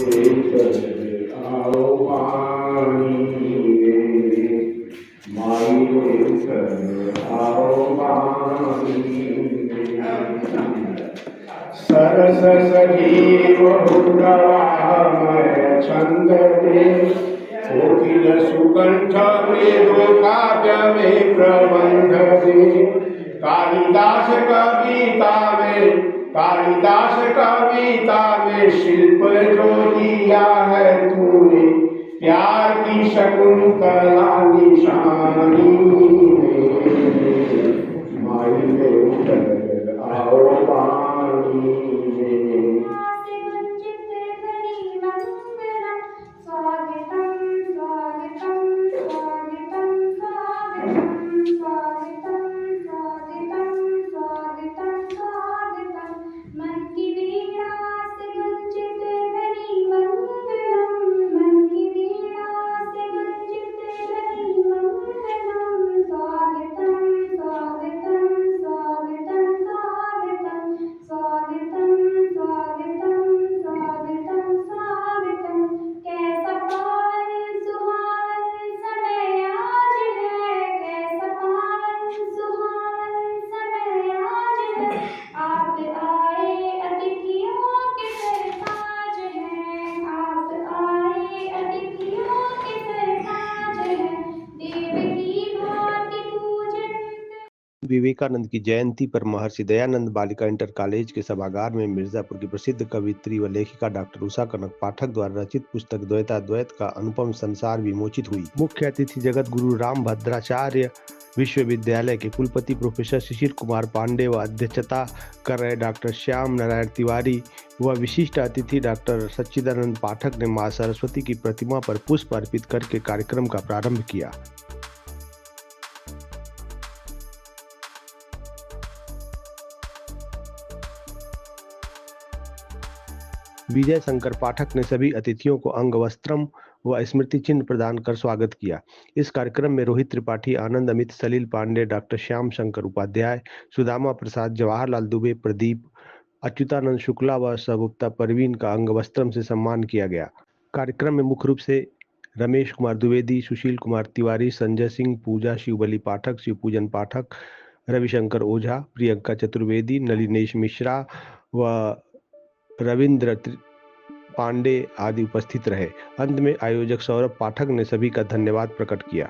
लेकर आओ पानी रे, माई लेकर आओ पानी रे। सरस सजीव बहुप्रवाहमय छंद में कोकिल सुकंठ मृदु काव्य में प्रबंध दे। कालिदास कविता में शिल्प जो दिया है तूने, प्यार की शकुंतला निशानी में, माई लेकर आओ पानी में। विवेकानंद की जयंती पर महर्षि दयानंद बालिका इंटर कॉलेज के सभागार में मिर्जापुर की प्रसिद्ध कवियत्री व लेखिका डॉक्टर उषा कनक पाठक द्वारा रचित पुस्तक द्वैताद्वैत का अनुपम संसार विमोचित हुई। मुख्य अतिथि जगत गुरु राम भद्राचार्य विश्वविद्यालय के कुलपति प्रोफेसर शिशिर कुमार पांडे व अध्यक्षता कर रहे डॉक्टर श्याम नारायण तिवारी व विशिष्ट अतिथि डॉक्टर सच्चिदानंद पाठक ने मां सरस्वती की प्रतिमा पर पुष्प अर्पित करके कार्यक्रम का प्रारंभ किया। विजय शंकर पाठक ने सभी अतिथियों को अंग वस्त्रम व स्मृति चिन्ह प्रदान कर स्वागत किया। इस कार्यक्रम में रोहित त्रिपाठी, आनंद अमित, सलील पांडे, डॉक्टर श्याम शंकर उपाध्याय, सुदामा प्रसाद, जवाहरलाल दुबे, प्रदीप, अच्युतानंद शुक्ला व सगुप्ता परवीन का अंग वस्त्रम से सम्मान किया गया। कार्यक्रम में मुख्य रूप से रमेश कुमार द्विवेदी, सुशील कुमार तिवारी, संजय सिंह, पूजा शिवबली पाठक, शिवपूजन पाठक, रविशंकर ओझा, प्रियंका चतुर्वेदी, नलिनेश मिश्रा व रविंद्र पांडे आदि उपस्थित रहे। अंत में आयोजक सौरभ पाठक ने सभी का धन्यवाद प्रकट किया।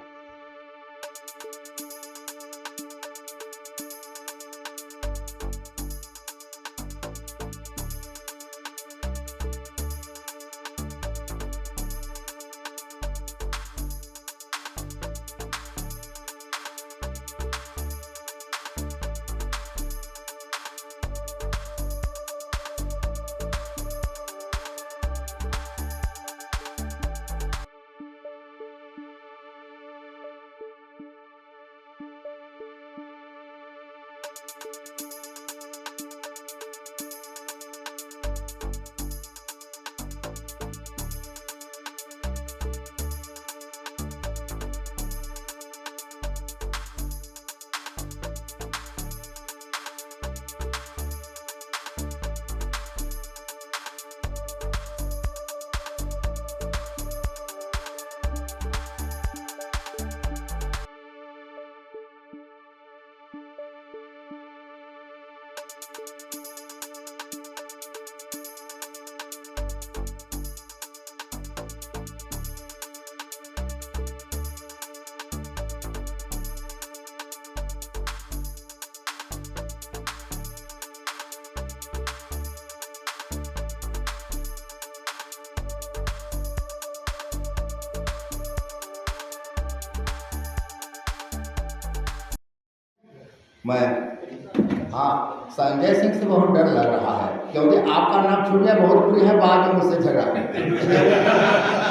संजय सिंह से बहुत डर लग रहा है, क्योंकि आपका नाम छूट गया, बहुत बुरी है, बाद में मुझसे झगड़ा करते हैं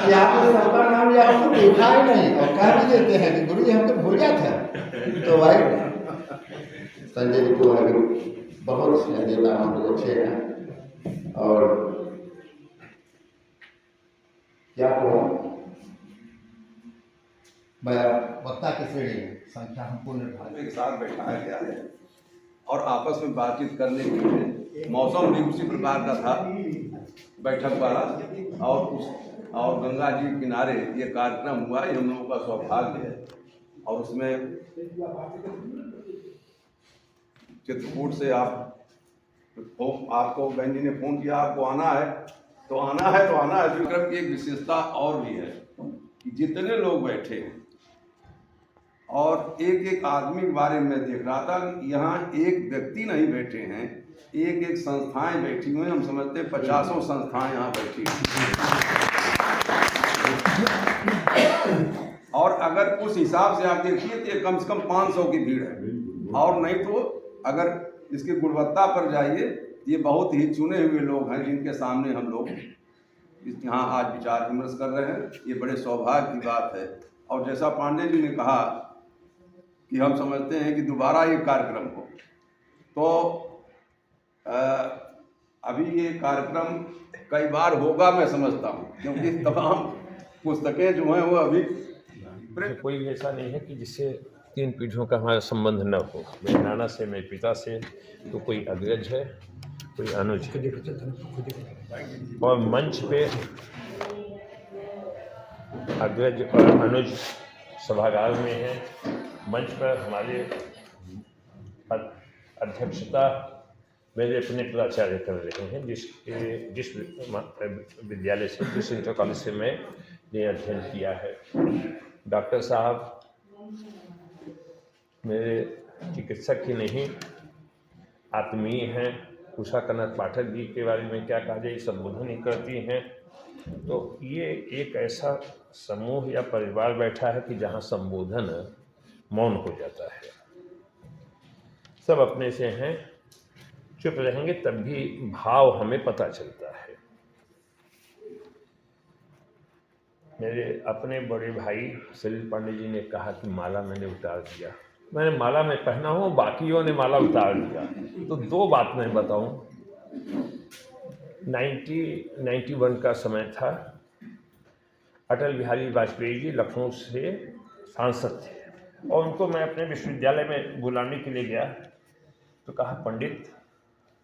कि आपने सबका नाम लिया, आपको देखा ही नहीं और कह भी देते हैं कि गुरु जी हम तो भूल गए थे। तो भाई संजय जी को बहुत स्नेह देता हूँ, तो अच्छे हैं। और क्या कहूँ, मैं वक्ता की श्रेणी संख्या हमको निर्धारित एक साथ बैठाया गया है और आपस में बातचीत करने के लिए मौसम भी उसी प्रकार का था बैठक वाला, और गंगा जी के किनारे ये कार्यक्रम हुआ, ये हम लोगों का सौभाग्य है। और उसमें चित्रकूट से आपको बहन जी ने फ़ोन किया, आपको आना है तो आना है। कार्यक्रम की एक विशेषता और भी है कि जितने लोग बैठे हैं और एक एक आदमी के बारे में देख रहा था कि यहाँ एक व्यक्ति नहीं बैठे हैं, एक एक संस्थाएं बैठी हुई हैं। हम समझते हैं 50 संस्थाएं यहाँ बैठी हैं। और अगर उस हिसाब से आप देखिए तो ये कम से कम 500 की भीड़ है। और नहीं तो अगर इसकी गुणवत्ता पर जाइए, ये बहुत ही चुने हुए लोग हैं जिनके सामने हम लोग यहाँ आज विचार विमर्श कर रहे हैं। ये बड़े सौभाग्य की बात है। और जैसा पांडे जी ने कहा कि हम समझते हैं कि दोबारा ये कार्यक्रम हो, तो अभी ये कार्यक्रम कई बार होगा मैं समझता हूँ, क्योंकि तमाम पुस्तकें जो हैं वो अभी कोई ऐसा नहीं है कि जिससे 3 पीढ़ियों का हमारा संबंध न हो। मेरे नाना से, मेरे पिता से, तो कोई अग्रज है, कोई अनुज है। और मंच पे अग्रज और अनुज सभागार में है। मंच पर हमारे अध्यक्षता मेरे अपने प्राचार्य कर रहे हैं, जिस विद्यालय से, जिस इंटर कॉलेज से मैंने अध्ययन किया है। डॉक्टर साहब मेरे चिकित्सक ही नहीं, आत्मीय हैं। उषा कनक पाठक जी के बारे में क्या कहा जाए, संबोधन ही करती हैं। तो ये एक ऐसा समूह या परिवार बैठा है कि जहाँ संबोधन मौन हो जाता है। सब अपने से हैं, चुप रहेंगे तब भी भाव हमें पता चलता है। मेरे अपने बड़े भाई सलील पांडे जी ने कहा कि माला मैंने उतार दिया। मैंने माला में पहना हूँ, बाकियों ने माला उतार दिया। तो 2 बात मैं बताऊँ। 1991 का समय था। अटल बिहारी वाजपेयी जी लखनऊ से सांसद थे और उनको मैं अपने विश्वविद्यालय में बुलाने के लिए गया। तो कहा, पंडित,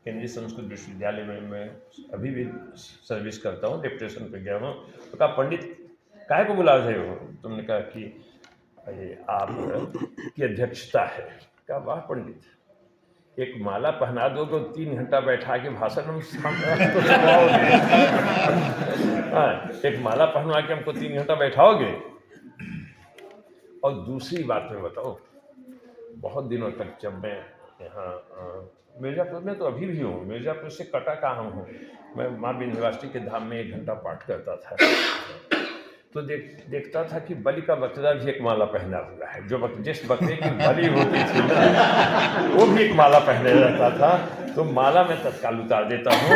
केंद्रीय संस्कृत विश्वविद्यालय में मैं अभी भी सर्विस करता हूँ, डिप्रेशन पे गया हूँ। तो कहा, पंडित काहे को बुला रहे हो? तुमने कहा कि ये आप की अध्यक्षता है। कहा, वाह पंडित, एक माला पहना दो तो 3 घंटा बैठा के भाषण हम सुनाओगे। एक माला पहनवा के हमको 3 घंटा बैठाओगे। और दूसरी बात मैं बताऊँ, बहुत दिनों तक जब मैं यहाँ मिर्ज़ापुर में, तो अभी भी हूँ, मिर्ज़ापुर से कटा कहाँ हूँ, मैं माँ विंध्यवासिनी के धाम में 1 घंटा पाठ करता था। तो देखता था कि बलि का बकरा भी एक माला पहना हुआ है। जो जिस बकरे की बलि होती थी ना, वो भी एक माला पहने रहता था। तो माला मैं तत्काल उतार देता हूँ।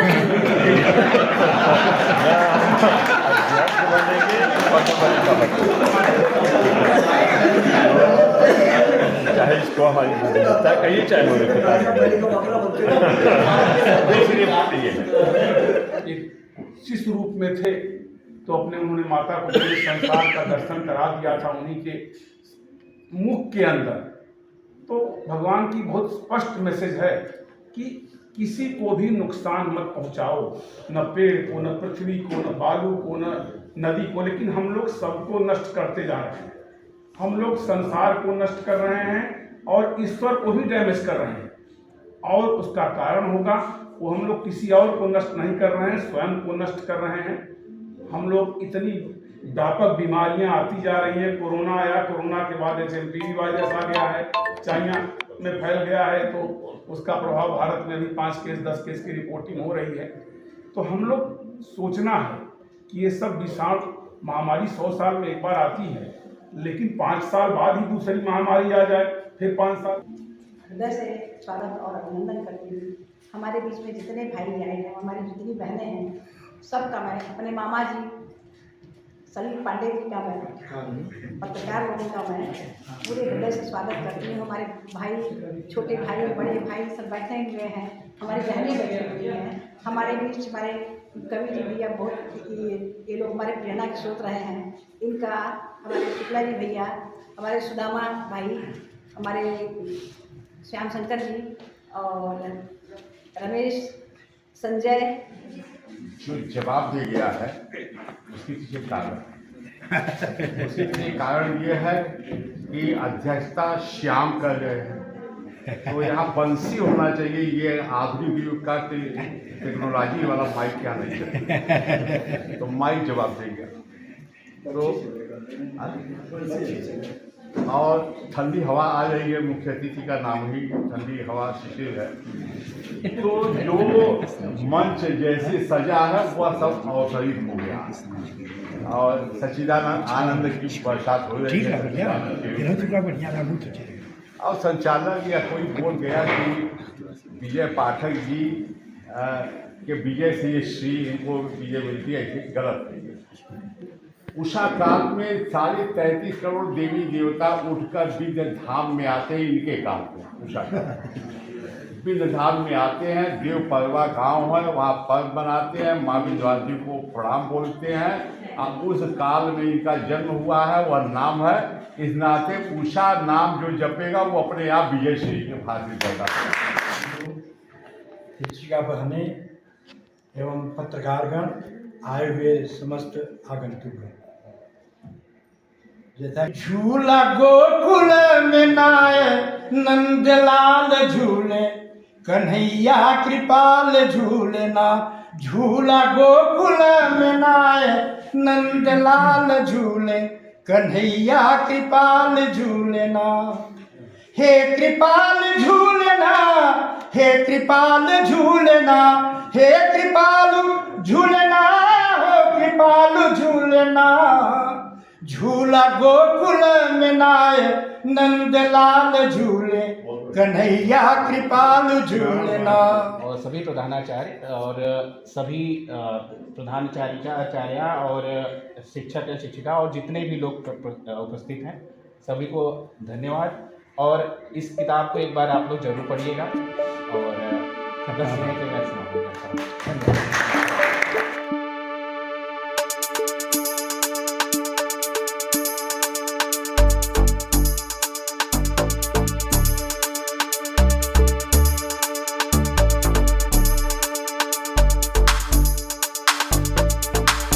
अध्यक्ष बनेंगे और बलि का बकरा, चाहे इसको हमारी बुद्धिमत्ता कहिए, चाहे मूर्खता कहिए। शिशु रूप में थे तो अपने उन्होंने माता को पूरे संसार का दर्शन करा दिया था उन्हीं के मुख के अंदर। तो भगवान की बहुत स्पष्ट मैसेज है कि किसी को भी नुकसान मत पहुंचाओ, न पेड़ को, न पृथ्वी को, न बालू को, न नदी को। लेकिन हम लोग सबको नष्ट करते जा रहे हैं। हम लोग संसार को नष्ट कर रहे हैं और ईश्वर को भी डैमेज कर रहे हैं। और उसका कारण होगा वो हम लोग किसी और को नष्ट नहीं कर रहे हैं, स्वयं को नष्ट कर रहे हैं। हम लोग इतनी व्यापक बीमारियां आती जा रही हैं। कोरोना आया, कोरोना के बाद HMPV वायरस आ गया है, चाइना में फैल गया है, तो उसका प्रभाव भारत में भी 5 केस 10 केस की रिपोर्टिंग हो रही है। तो हम लोग सोचना है कि ये सब विषाणु महामारी 100 साल में एक बार आती है, लेकिन 5 साल बाद ही दूसरी महामारी आ जाए, फिर 5 साल। हृदय से स्वागत और अभिनंदन करती हूँ। हमारे बीच में जितने भाई आए हैं, हमारी जितनी बहनें हैं, सबका मैं, अपने मामा जी सलील पांडे जी का मैं, पत्रकार लोगों का मैं पूरे हृदय से स्वागत करती हूँ। हमारे भाई, छोटे भाई और बड़े भाई सब बैठे हुए हैं, हमारी बहनें बैठी हुई हैं। हमारे बीच हमारे कवि जी भैया, बहुत ये लोग हमारे प्रेरणा के स्रोत रहे हैं। इनका, हमारे शुक्ला जी भैया, हमारे सुदामा भाई, हमारे श्याम शंकर जी और रमेश, संजय, जो जवाब दे गया है उसके पीछे कारण है। उसके पीछे कारण ये है कि अध्यक्षता श्याम कर रहे हैं, तो यहाँ बंसी होना चाहिए। ये आधुनिक युग का टेक्नोलॉजी वाला माइक क्या नहीं है, तो माइक जवाब देंगे। तो और ठंडी हवा आ रही है, मुख्य अतिथि का नाम ही ठंडी हवा शिशिर है। तो जो मंच जैसे सजा है वह सब अवसरित हो गया और सच्चिदानंद आनंद की बरसात हो रही है। और संचालक या कोई बोल गया कि विजय पाठक जी के विजय से ये श्री इनको विजय मिलती है, ऐसे गलत है। उषा काल में 33.5 करोड़ देवी देवता उठकर विंध्य धाम में आते हैं, इनके काल में उषा काल विंध्य धाम में आते हैं। देव परवा गांव है, वहाँ पर्व बनाते हैं, माँ विंध्यवासिनी को प्रणाम बोलते हैं। अब उस काल में इनका जन्म हुआ है, वह नाम है। इस नाते उषा नाम जो जपेगा वो अपने आप विजय श्री के हासिल करता है। शिक्षिका बहनें एवं पत्रकारगण, आए हुए समस्त आगंतुक, जैसा झूला गोकुल में नाय नंदलाल झूले, कन्हैया कृपाल झूले ना। झूला गोकुल में नाय नंदलाल झूले, कन्हैया कृपाल झूले ना। हे कृपाल झूलना, हे कृपाल झूलना, हे कृपाल झूलना, हो कृपाल झूलना। झूला गोकुल में नाय नंदलाल झूले, कन्हैया कृपाल झूलना। और सभी प्रधानाचार्य और सभी प्रधानाचार्य और शिक्षक या शिक्षिका और जितने भी लोग उपस्थित हैं, सभी को धन्यवाद। और इस किताब को एक बार आप लोग जरूर पढ़िएगा और बस यहीं पे मैं समाप्त करता हूँ। धन्यवाद।